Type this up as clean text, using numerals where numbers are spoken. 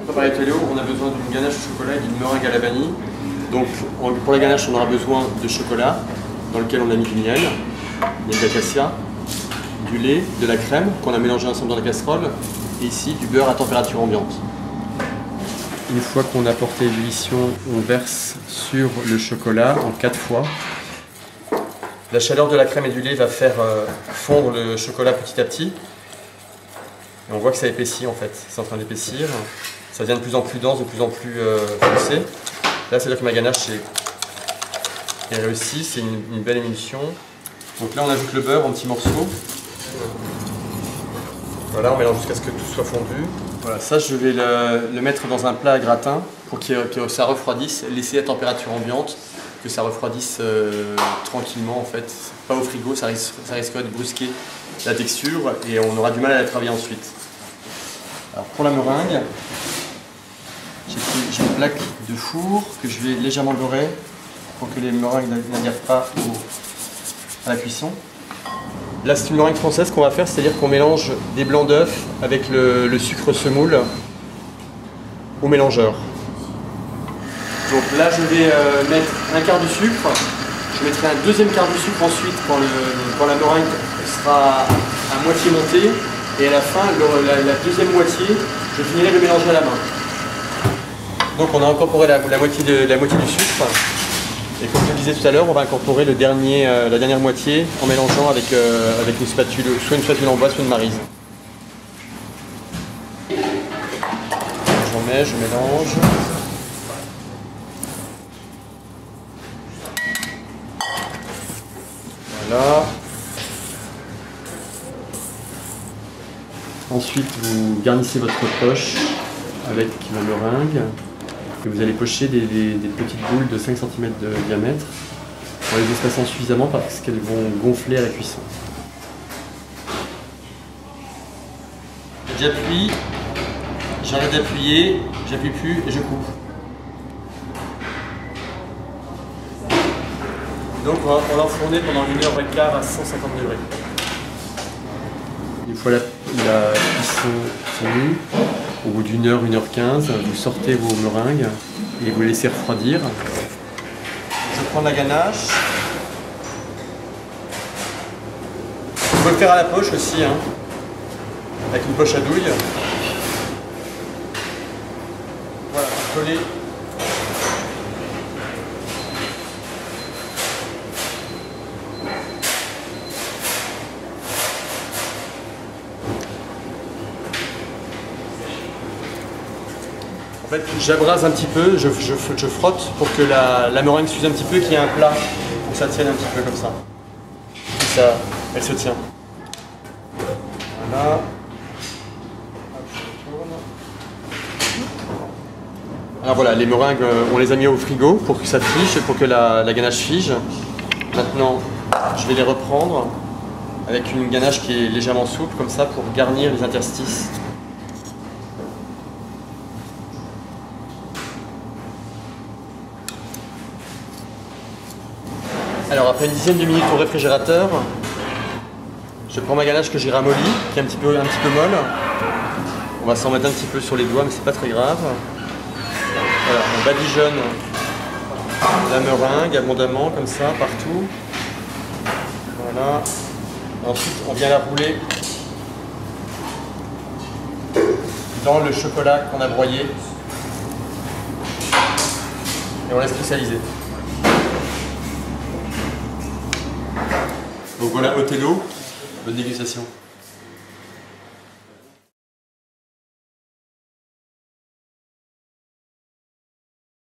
Pour préparer Othello, on a besoin d'une ganache au chocolat et d'une meringue à la vanille. Donc pour la ganache, on aura besoin de chocolat, dans lequel on a mis du miel, d'acacia, du lait, de la crème qu'on a mélangé ensemble dans la casserole, et ici du beurre à température ambiante. Une fois qu'on a porté l'ébullition, on verse sur le chocolat en 4 fois. La chaleur de la crème et du lait va faire fondre le chocolat petit à petit. Et on voit que ça épaissit en fait, c'est en train d'épaissir. Ça devient de plus en plus dense, de plus en plus foncé. Là, c'est-à-dire que ma ganache est réussie, c'est une belle émulsion. Donc là, on ajoute le beurre en petits morceaux. Voilà, on mélange jusqu'à ce que tout soit fondu. Voilà, ça, je vais le mettre dans un plat à gratin pour que ça refroidisse, laisser à température ambiante, que ça refroidisse tranquillement en fait. Pas au frigo, ça risquerait de brusquer la texture et on aura du mal à la travailler ensuite. Alors pour la meringue, j'ai une plaque de four que je vais légèrement dorer pour que les meringues n'adhèrent pas à la cuisson. Là, c'est une meringue française qu'on va faire, c'est-à-dire qu'on mélange des blancs d'œufs avec le sucre semoule au mélangeur. Donc là, je vais mettre un quart de sucre. Je mettrai un deuxième quart de sucre ensuite quand la meringue sera à moitié montée. Et à la fin, la deuxième moitié, je finirai de le mélanger à la main. Donc on a incorporé la moitié du sucre. Et comme je le disais tout à l'heure, on va incorporer la dernière moitié en mélangeant avec une spatule, soit une spatule en bois, soit une maryse. J'en mets, je mélange. Voilà. Ensuite, vous garnissez votre poche avec la meringue. Et vous allez pocher des petites boules de 5 cm de diamètre en les espaçant suffisamment parce qu'elles vont gonfler à la cuisson. J'appuie, j'arrête d'appuyer, j'appuie plus et je coupe. Donc on va l'enfourner pendant 1h15 à 150 degrés. Une fois la cuisson finie, au bout d'1 heure, 1h15, vous sortez vos meringues et vous les laissez refroidir. Je prends la ganache. Vous pouvez le faire à la poche aussi, hein, avec une poche à douille. Voilà, coller. En fait, j'abrase un petit peu, je frotte pour que la meringue s'use un petit peu, qu'il y ait un plat, pour que ça tienne un petit peu comme ça. Et ça, elle se tient. Voilà. Alors voilà, les meringues, on les a mis au frigo pour que ça fige, pour que la ganache fige. Maintenant, je vais les reprendre avec une ganache qui est légèrement souple, comme ça, pour garnir les interstices. Alors après une dizaine de minutes au réfrigérateur, je prends ma ganache que j'ai ramollie, qui est un petit peu molle. On va s'en mettre un petit peu sur les doigts, mais c'est pas très grave. Voilà, on badigeonne la meringue abondamment, comme ça, partout. Voilà. Ensuite, on vient la rouler dans le chocolat qu'on a broyé. Et on laisse cristalliser. Donc voilà Othello, bonne dégustation.